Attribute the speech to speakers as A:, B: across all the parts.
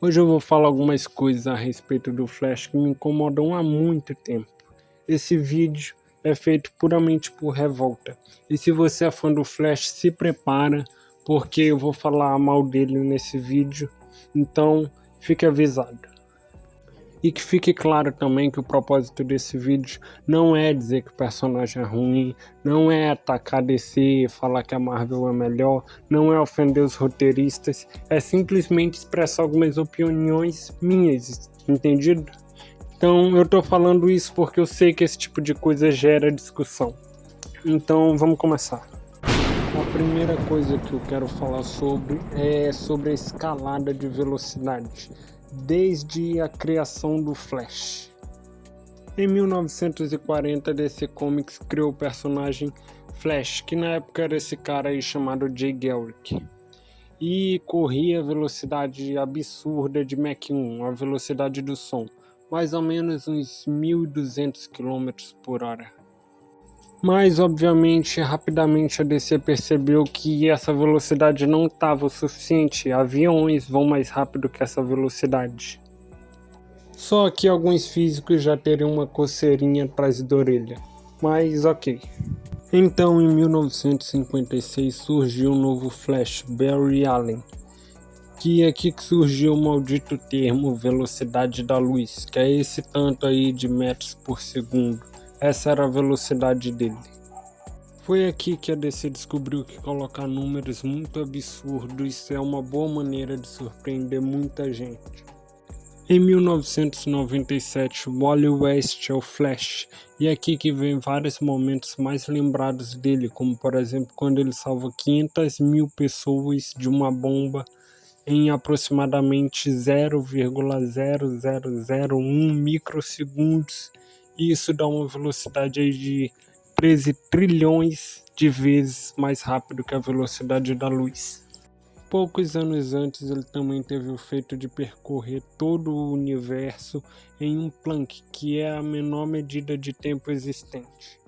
A: Hoje eu vou falar algumas coisas a respeito do Flash que me incomodam há muito tempo. Esse vídeo é feito puramente por revolta. E se você é fã do Flash, se prepara, porque eu vou falar mal dele nesse vídeo. Então, fique avisado. E que fique claro também que o propósito desse vídeo não é dizer que o personagem é ruim, não é atacar a DC, falar que a Marvel é melhor, não é ofender os roteiristas, é simplesmente expressar algumas opiniões minhas, entendido? Então eu tô falando isso porque eu sei que esse tipo de coisa gera discussão. Então vamos começar. A primeira coisa que eu quero falar é sobre a escalada de velocidade, desde a criação do Flash. Em 1940, a DC Comics criou o personagem Flash, que na época era esse cara aí chamado Jay Garrick, e corria a velocidade absurda de Mach 1, a velocidade do som, mais ou menos uns 1.200 km por hora. Mas, obviamente, rapidamente a DC percebeu que essa velocidade não estava o suficiente. Aviões vão mais rápido que essa velocidade. Só que alguns físicos já teriam uma coceirinha atrás da orelha. Mas ok. Então, em 1956, surgiu um novo Flash, Barry Allen. Que é aqui que surgiu o maldito termo velocidade da luz, que é esse tanto aí de metros por segundo. Essa era a velocidade dele. Foi aqui que a DC descobriu que colocar números muito absurdos é uma boa maneira de surpreender muita gente. Em 1997, Wally West é o Flash, e é aqui que vem vários momentos mais lembrados dele, como por exemplo quando ele salva 500 mil pessoas de uma bomba em aproximadamente 0,0001 microsegundos, e isso dá uma velocidade aí de 13 trilhões de vezes mais rápido que a velocidade da luz. Poucos anos antes, ele também teve o feito de percorrer todo o universo em um Planck, que é a menor medida de tempo existente.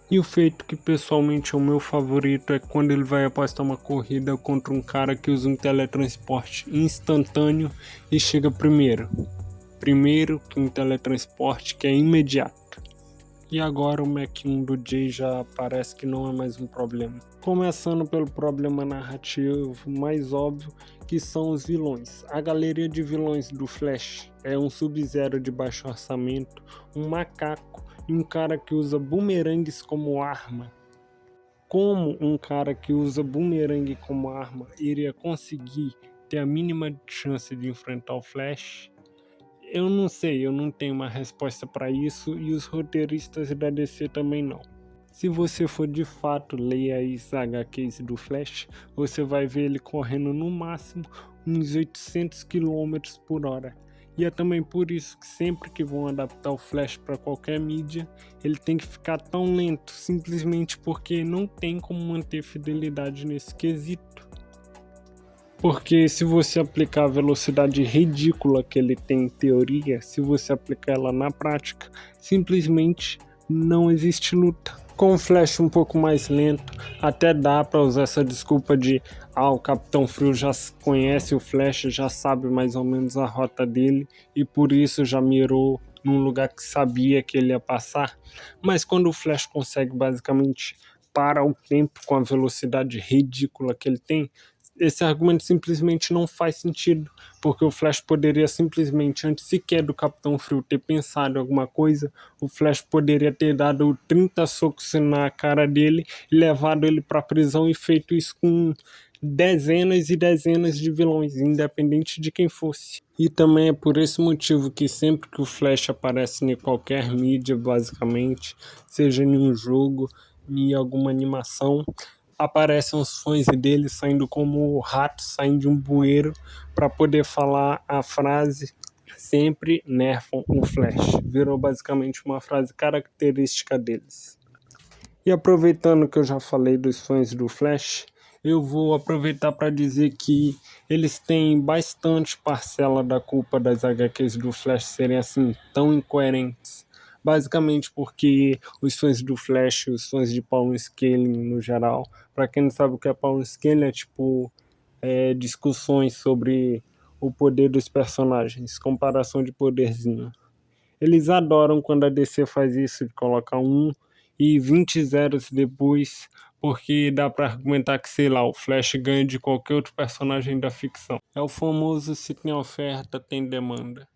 A: E o feito que pessoalmente é o meu favorito é quando ele vai apostar uma corrida contra um cara que usa um teletransporte instantâneo e chega primeiro. Primeiro que um teletransporte que é imediato. E agora o Mach 1 do Jay já parece que não é mais um problema. Começando pelo problema narrativo mais óbvio, que são os vilões. A galeria de vilões do Flash é um Sub-Zero de baixo orçamento, um macaco e um cara que usa bumerangues como arma. Como um cara que usa bumerangue como arma iria conseguir ter a mínima chance de enfrentar o Flash? Eu não sei, eu não tenho uma resposta para isso e os roteiristas da DC também não. Se você for de fato ler as HQs do Flash, você vai ver ele correndo no máximo uns 800 km por hora. E é também por isso que sempre que vão adaptar o Flash para qualquer mídia, ele tem que ficar tão lento, simplesmente porque não tem como manter fidelidade nesse quesito. Porque se você aplicar a velocidade ridícula que ele tem em teoria, se você aplicar ela na prática, simplesmente não existe luta. Com o Flash um pouco mais lento, até dá para usar essa desculpa de o Capitão Frio já conhece o Flash, já sabe mais ou menos a rota dele e por isso já mirou num lugar que sabia que ele ia passar. Mas quando o Flash consegue basicamente parar o tempo com a velocidade ridícula que ele tem, esse argumento simplesmente não faz sentido, porque o Flash poderia simplesmente, antes sequer do Capitão Frio ter pensado em alguma coisa, o Flash poderia ter dado 30 socos na cara dele e levado ele para a prisão e feito isso com dezenas e dezenas de vilões, independente de quem fosse. E também é por esse motivo que sempre que o Flash aparece em qualquer mídia, basicamente, seja em um jogo, em alguma animação, aparecem os fãs dele saindo como ratos saindo de um bueiro para poder falar a frase sempre nerfam o Flash. Virou basicamente uma frase característica deles. E aproveitando que eu já falei dos fãs do Flash, eu vou aproveitar para dizer que eles têm bastante parcela da culpa das HQs do Flash serem assim tão incoerentes. Basicamente porque os fãs do Flash, os fãs de Paul Scaling no geral, para quem não sabe o que é Paul Scaling, é tipo discussões sobre o poder dos personagens, comparação de poderzinho. Eles adoram quando a DC faz isso, de colocar 1 e 20 zeros depois, porque dá pra argumentar que, sei lá, o Flash ganha de qualquer outro personagem da ficção. É o famoso se tem oferta, tem demanda.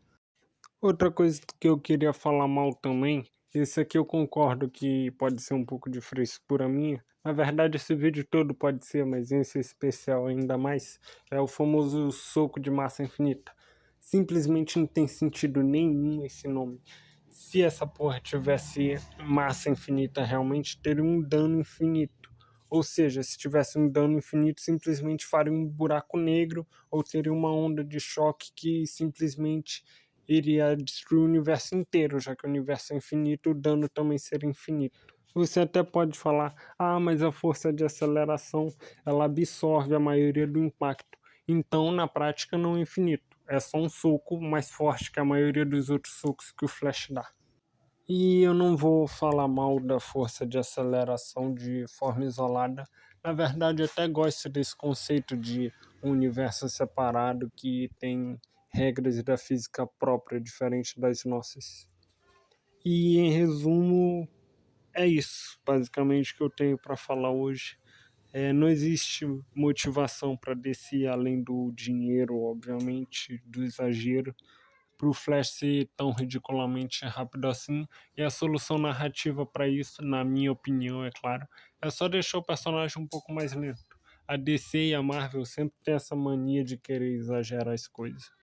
A: Outra coisa que eu queria falar mal também, esse aqui eu concordo que pode ser um pouco de frescura minha. Na verdade, esse vídeo todo pode ser, mas esse especial ainda mais, é o famoso soco de massa infinita. Simplesmente não tem sentido nenhum esse nome. Se essa porra tivesse massa infinita, realmente teria um dano infinito. Ou seja, se tivesse um dano infinito, simplesmente faria um buraco negro ou teria uma onda de choque que simplesmente iria destruir o universo inteiro, já que o universo é infinito, o dano também seria infinito. Você até pode falar, mas a força de aceleração ela absorve a maioria do impacto. Então, na prática, não é infinito. É só um soco mais forte que a maioria dos outros socos que o Flash dá. E eu não vou falar mal da força de aceleração de forma isolada. Na verdade, eu até gosto desse conceito de um universo separado que tem regras da física própria, diferente das nossas. E em resumo, é isso, basicamente, que eu tenho para falar hoje. Não existe motivação para descer além do dinheiro, obviamente, do exagero, para o Flash ser tão ridiculamente rápido assim. E a solução narrativa para isso, na minha opinião, é claro, é só deixar o personagem um pouco mais lento. A DC e a Marvel sempre tem essa mania de querer exagerar as coisas.